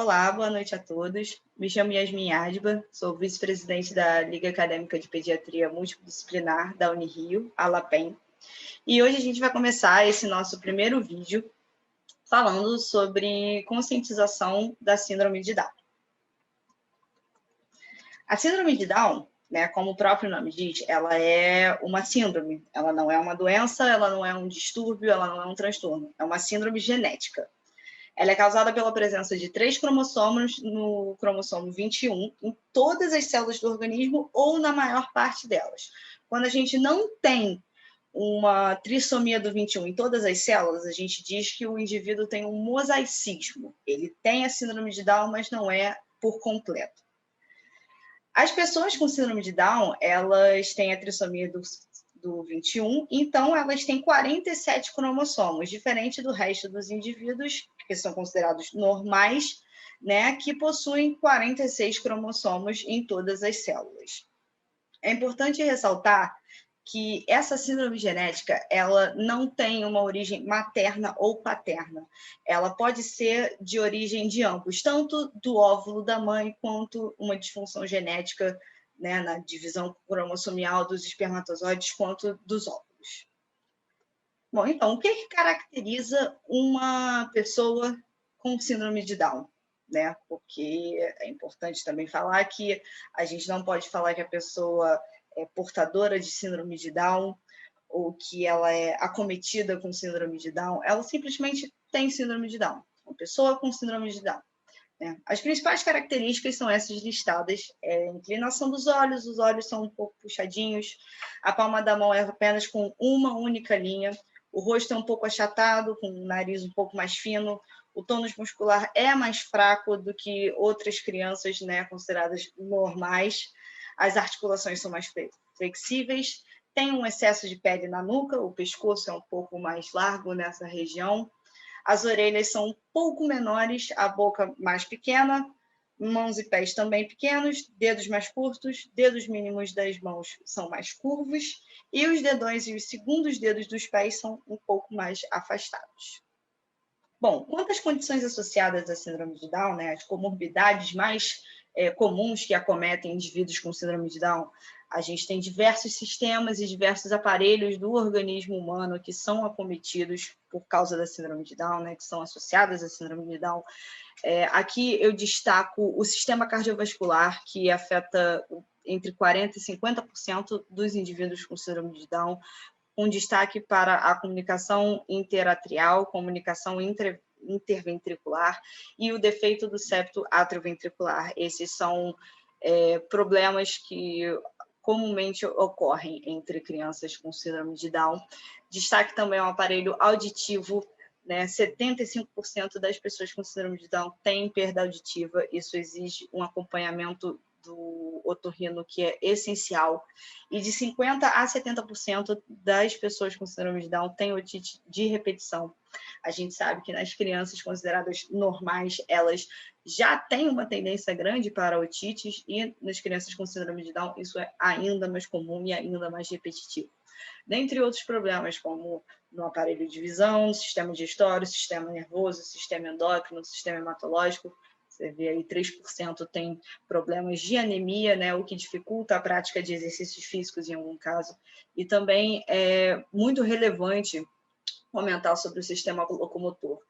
Olá, boa noite a todos. Me chamo Yasmin Adba, sou vice-presidente da Liga Acadêmica de Pediatria Multidisciplinar da Unirio, a LAPEN. E hoje a gente vai começar esse nosso primeiro vídeo falando sobre conscientização da síndrome de Down. A síndrome de Down, né, como o próprio nome diz, ela é uma síndrome. Ela não é uma doença, ela não é um distúrbio, ela não é um transtorno. É uma síndrome genética. Ela é causada pela presença de 3 cromossomos no cromossomo 21 em todas as células do organismo ou na maior parte delas. Quando a gente não tem uma trissomia do 21 em todas as células, a gente diz que o indivíduo tem um mosaicismo. Ele tem a síndrome de Down, mas não é por completo. As pessoas com síndrome de Down, elas têm a trissomia do 21, então elas têm 47 cromossomos, diferente do resto dos indivíduos, que são considerados normais, né, que possuem 46 cromossomos em todas as células. É importante ressaltar que essa síndrome genética, ela não tem uma origem materna ou paterna. Ela pode ser de origem de ambos, tanto do óvulo da mãe quanto uma disfunção genética, né, na divisão cromossomial dos espermatozoides quanto dos óvulos. Bom, então, o que caracteriza uma pessoa com síndrome de Down? Né? Porque é importante também falar que a gente não pode falar que a pessoa é portadora de síndrome de Down ou que ela é acometida com síndrome de Down. Ela simplesmente tem síndrome de Down. Uma pessoa com síndrome de Down. Né? As principais características são essas listadas. A inclinação dos olhos, os olhos são um pouco puxadinhos, a palma da mão é apenas com uma única linha, o rosto é um pouco achatado, com o nariz um pouco mais fino, o tônus muscular é mais fraco do que outras crianças, né, consideradas normais, as articulações são mais flexíveis, tem um excesso de pele na nuca, o pescoço é um pouco mais largo nessa região, as orelhas são um pouco menores, a boca mais pequena, mãos e pés também pequenos, dedos mais curtos, dedos mínimos das mãos são mais curvos e os dedões e os segundos dedos dos pés são um pouco mais afastados. Bom, quanto às condições associadas à síndrome de Down, né, as comorbidades mais comuns que acometem indivíduos com síndrome de Down, a gente tem diversos sistemas e diversos aparelhos do organismo humano que são acometidos por causa da síndrome de Down, né, que são associadas à síndrome de Down. Aqui eu destaco o sistema cardiovascular, que afeta entre 40% e 50% dos indivíduos com síndrome de Down, com destaque para a comunicação interatrial, comunicação interventricular e o defeito do septo atrioventricular. Esses são problemas que comumente ocorrem entre crianças com síndrome de Down. Destaque também ao aparelho auditivo, né? 75% das pessoas com síndrome de Down têm perda auditiva, isso exige um acompanhamento do otorrino que é essencial, e de 50% a 70% das pessoas com síndrome de Down têm otite de repetição. A gente sabe que nas crianças consideradas normais, elas já têm uma tendência grande para otites, e nas crianças com síndrome de Down isso é ainda mais comum e ainda mais repetitivo. Dentre outros problemas, como no aparelho de visão, sistema digestório, sistema nervoso, sistema endócrino, sistema hematológico. Você vê aí 3% tem problemas de anemia, né, o que dificulta a prática de exercícios físicos em algum caso. E também é muito relevante comentar sobre o sistema locomotor.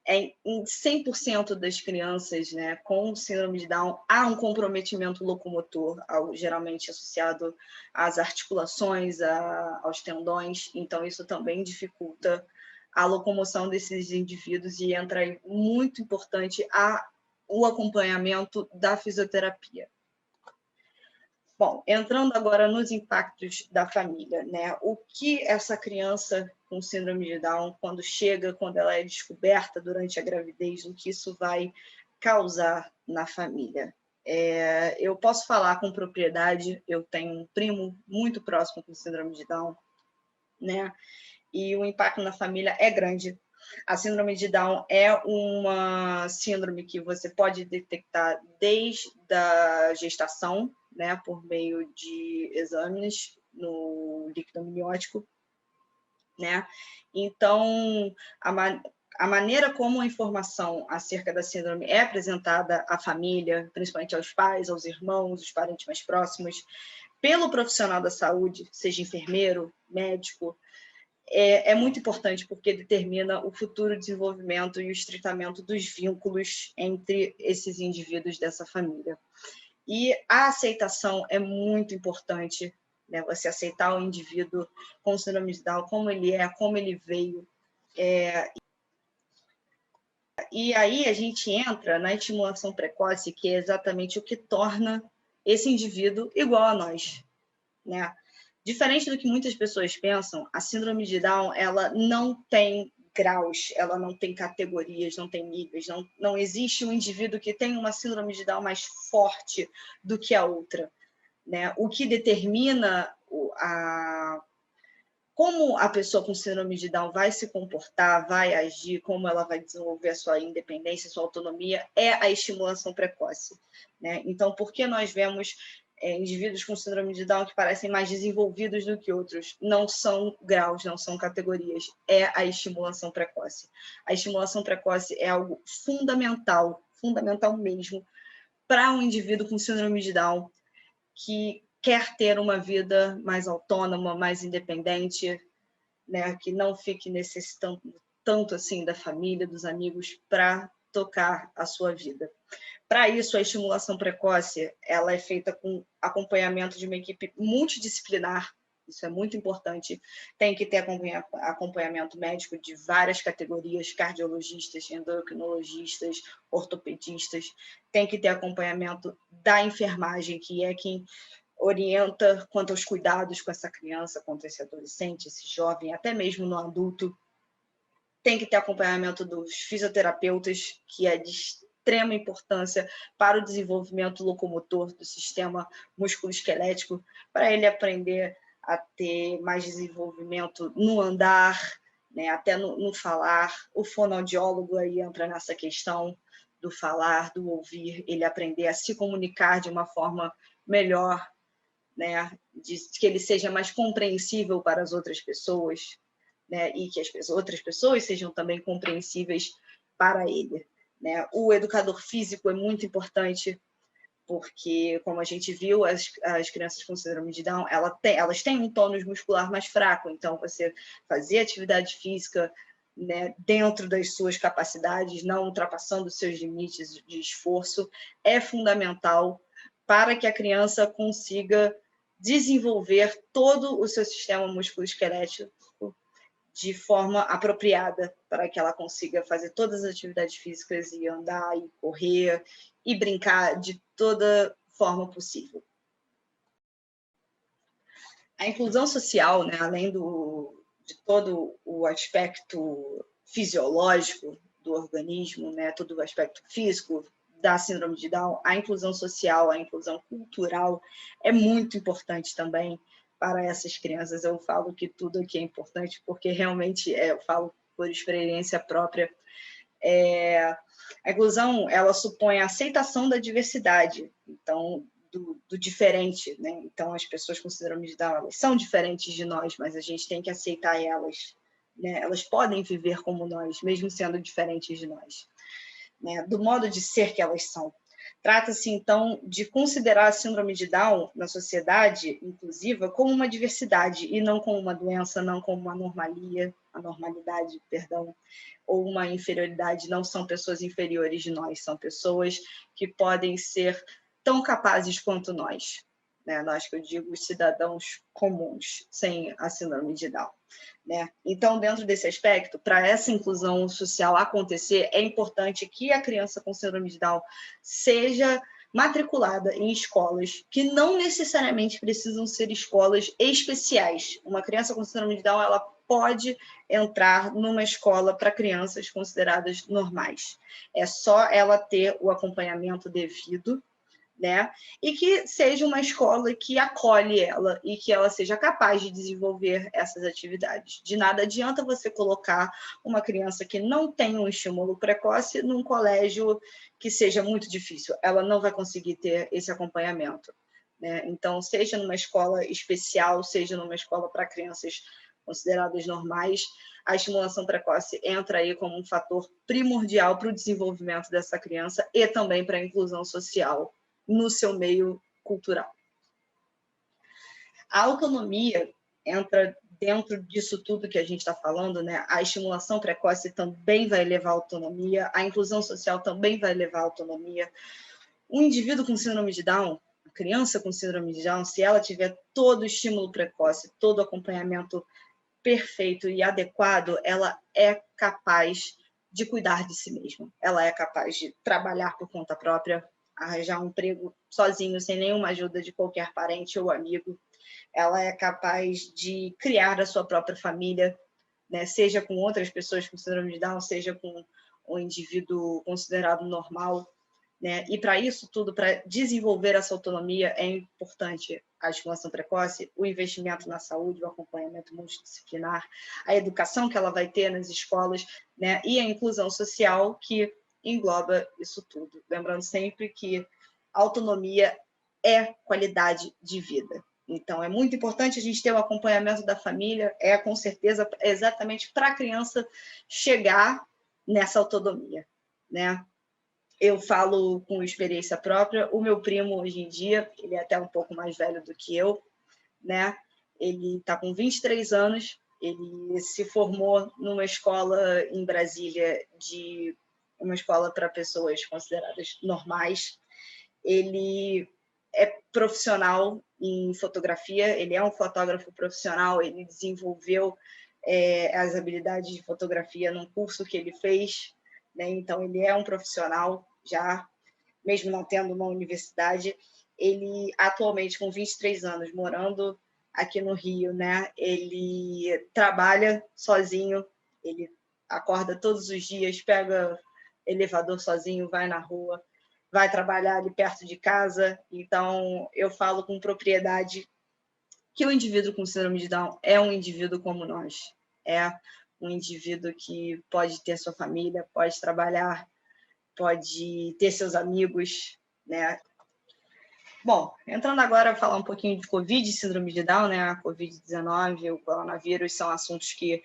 Em 100% das crianças, né, com síndrome de Down, há um comprometimento locomotor, geralmente associado às articulações, aos tendões, então isso também dificulta a locomoção desses indivíduos e entra aí muito importante o acompanhamento da fisioterapia. Bom, entrando agora nos impactos da família, né? O que essa criança com síndrome de Down, quando ela é descoberta durante a gravidez, o que isso vai causar na família? Eu posso falar com propriedade, eu tenho um primo muito próximo com síndrome de Down, né? E o impacto na família é grande. A síndrome de Down é uma síndrome que você pode detectar desde a gestação, né, por meio de exames no líquido amniótico, né? Então, a maneira como a informação acerca da síndrome é apresentada à família, principalmente aos pais, aos irmãos, os parentes mais próximos, pelo profissional da saúde, seja enfermeiro, médico, é muito importante porque determina o futuro desenvolvimento e o estreitamento dos vínculos entre esses indivíduos dessa família. E a aceitação é muito importante, né? Você aceitar o indivíduo com síndrome de Down, como ele é, como ele veio. E aí a gente entra na estimulação precoce, que é exatamente o que torna esse indivíduo igual a nós, né? Diferente do que muitas pessoas pensam, a síndrome de Down, ela não tem graus, ela não tem categorias, não tem níveis, não existe um indivíduo que tem uma síndrome de Down mais forte do que a outra, né? O que determina como a pessoa com síndrome de Down vai se comportar, vai agir, como ela vai desenvolver a sua independência, a sua autonomia, é a estimulação precoce, né? Então, por que nós vemos indivíduos com síndrome de Down que parecem mais desenvolvidos do que outros? Não são graus, não são categorias, é a estimulação precoce. A estimulação precoce é algo fundamental, fundamental mesmo, para um indivíduo com síndrome de Down que quer ter uma vida mais autônoma, mais independente, né, que não fique necessitando tanto assim da família, dos amigos, para tocar a sua vida. Para isso, a estimulação precoce ela é feita com acompanhamento de uma equipe multidisciplinar, isso é muito importante. Tem que ter acompanhamento médico de várias categorias, cardiologistas, endocrinologistas, ortopedistas. Tem que ter acompanhamento da enfermagem, que é quem orienta quanto aos cuidados com essa criança, quanto esse adolescente, esse jovem, até mesmo no adulto. Tem que ter acompanhamento dos fisioterapeutas, que é de extrema importância para o desenvolvimento locomotor do sistema musculoesquelético, para ele aprender a ter mais desenvolvimento no andar, né, até no falar. O fonoaudiólogo aí entra nessa questão do falar, do ouvir, ele aprender a se comunicar de uma forma melhor, né, de que ele seja mais compreensível para as outras pessoas, né, e que as outras pessoas sejam também compreensíveis para ele, né? O educador físico é muito importante, porque, como a gente viu, as crianças com síndrome de Down, elas têm um tônus muscular mais fraco, então você fazer atividade física, né, dentro das suas capacidades, não ultrapassando os seus limites de esforço, é fundamental para que a criança consiga desenvolver todo o seu sistema musculoesquelético de forma apropriada, para que ela consiga fazer todas as atividades físicas e andar, e correr, e brincar de toda forma possível. A inclusão social, né, além de todo o aspecto fisiológico do organismo, né, todo o aspecto físico da síndrome de Down, a inclusão social, a inclusão cultural é muito importante também para essas crianças. Eu falo que tudo aqui é importante, porque realmente eu falo por experiência própria. A inclusão, ela supõe a aceitação da diversidade, então, do diferente, né? Então, as pessoas com síndrome de Down, elas são diferentes de nós, mas a gente tem que aceitar elas, né? Elas podem viver como nós, mesmo sendo diferentes de nós, né? Do modo de ser que elas são. Trata-se, então, de considerar a síndrome de Down na sociedade inclusiva como uma diversidade e não como uma doença, não como uma anormalidade, perdão, ou uma inferioridade. Não são pessoas inferiores de nós, são pessoas que podem ser tão capazes quanto nós, né? Nós que eu digo, os cidadãos comuns, sem a síndrome de Down, né? Então, dentro desse aspecto, para essa inclusão social acontecer, é importante que a criança com síndrome de Down seja matriculada em escolas que não necessariamente precisam ser escolas especiais. Uma criança com síndrome de Down, ela pode entrar numa escola para crianças consideradas normais. É só ela ter o acompanhamento devido, né? E que seja uma escola que acolhe ela e que ela seja capaz de desenvolver essas atividades. De nada adianta você colocar uma criança que não tem um estímulo precoce num colégio que seja muito difícil. Ela não vai conseguir ter esse acompanhamento, né? Então, seja numa escola especial, seja numa escola para crianças consideradas normais, a estimulação precoce entra aí como um fator primordial para o desenvolvimento dessa criança e também para a inclusão social no seu meio cultural. A autonomia entra dentro disso tudo que a gente está falando, né? A estimulação precoce também vai levar à autonomia, a inclusão social também vai levar à autonomia. Um indivíduo com síndrome de Down, a criança com síndrome de Down, se ela tiver todo o estímulo precoce, todo o acompanhamento perfeito e adequado, ela é capaz de cuidar de si mesma. Ela é capaz de trabalhar por conta própria, arranjar um emprego sozinho, sem nenhuma ajuda de qualquer parente ou amigo. Ela é capaz de criar a sua própria família, né? Seja com outras pessoas com síndrome de Down, seja com um indivíduo considerado normal, né? E para isso tudo, para desenvolver essa autonomia, é importante a estimulação precoce, o investimento na saúde, o acompanhamento multidisciplinar, a educação que ela vai ter nas escolas, né? E a inclusão social que engloba isso tudo. Lembrando sempre que autonomia é qualidade de vida. Então, é muito importante a gente ter o acompanhamento da família, com certeza, exatamente para a criança chegar nessa autonomia, né? Eu falo com experiência própria, o meu primo, hoje em dia, ele é até um pouco mais velho do que eu, né? Ele está com 23 anos, ele se formou numa escola em Brasília, uma escola para pessoas consideradas normais. Ele é profissional em fotografia, ele é um fotógrafo profissional, ele desenvolveu as habilidades de fotografia num curso que ele fez, né? Então, ele é um profissional já, mesmo não tendo uma universidade. Ele, atualmente, com 23 anos, morando aqui no Rio, né? Ele trabalha sozinho, ele acorda todos os dias, pega elevador sozinho, vai na rua, vai trabalhar ali perto de casa. Então, eu falo com propriedade que o indivíduo com síndrome de Down é um indivíduo como nós. É um indivíduo que pode ter sua família, pode trabalhar, pode ter seus amigos, né? Bom, entrando agora a falar um pouquinho de Covid, síndrome de Down, né? A Covid-19, o coronavírus são assuntos que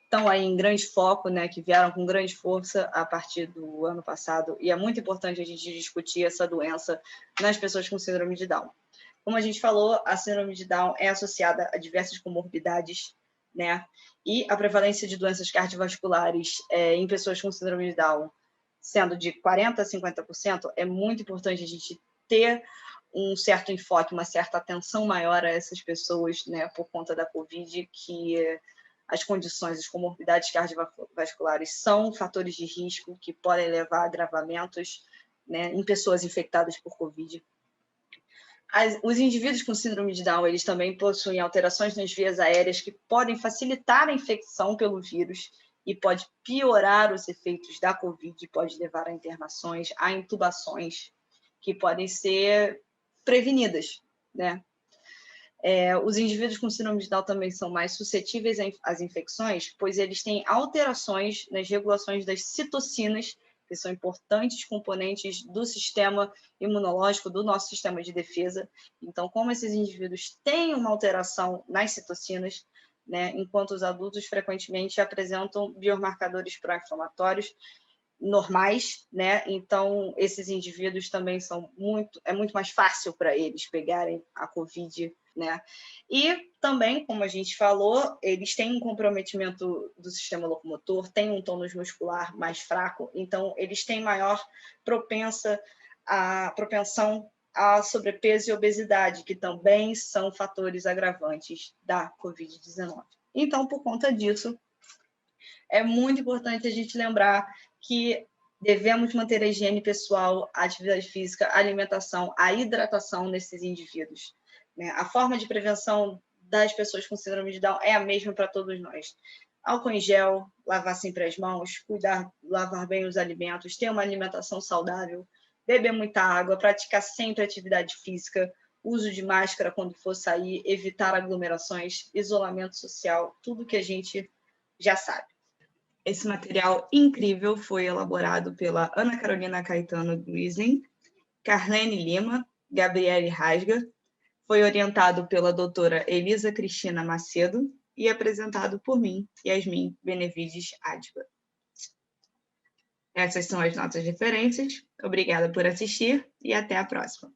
estão aí em grande foco, né, que vieram com grande força a partir do ano passado, e é muito importante a gente discutir essa doença nas pessoas com síndrome de Down. Como a gente falou, a síndrome de Down é associada a diversas comorbidades, né, e a prevalência de doenças cardiovasculares em pessoas com síndrome de Down, sendo de 40% a 50%, é muito importante a gente ter um certo enfoque, uma certa atenção maior a essas pessoas, né, por conta da Covid, que as condições, as comorbidades cardiovasculares são fatores de risco que podem levar a agravamentos, né, em pessoas infectadas por Covid. Os indivíduos com síndrome de Down, eles também possuem alterações nas vias aéreas que podem facilitar a infecção pelo vírus e pode piorar os efeitos da Covid, pode levar a internações, a intubações, que podem ser prevenidas, né? Os indivíduos com síndrome de Down também são mais suscetíveis às infecções, pois eles têm alterações nas regulações das citocinas, que são importantes componentes do sistema imunológico, do nosso sistema de defesa. Então, como esses indivíduos têm uma alteração nas citocinas, né, enquanto os adultos frequentemente apresentam biomarcadores pró-inflamatórios normais, né? Então, esses indivíduos também é muito mais fácil para eles pegarem a Covid, né? E também, como a gente falou, eles têm um comprometimento do sistema locomotor, têm um tônus muscular mais fraco, então eles têm maior propensão a sobrepeso e obesidade, que também são fatores agravantes da Covid-19. Então, por conta disso, é muito importante a gente lembrar que devemos manter a higiene pessoal, a atividade física, a alimentação, a hidratação nesses indivíduos, né? A forma de prevenção das pessoas com síndrome de Down é a mesma para todos nós. Álcool em gel, lavar sempre as mãos, lavar bem os alimentos, ter uma alimentação saudável, beber muita água, praticar sempre atividade física, uso de máscara quando for sair, evitar aglomerações, isolamento social, tudo que a gente já sabe. Esse material incrível foi elaborado pela Ana Carolina Caetano Grisling, Carlene Lima, Gabriele Rasga, foi orientado pela doutora Elisa Cristina Macedo, e apresentado por mim, Yasmin Benevides Adva. Essas são as nossas referências. Obrigada por assistir e até a próxima.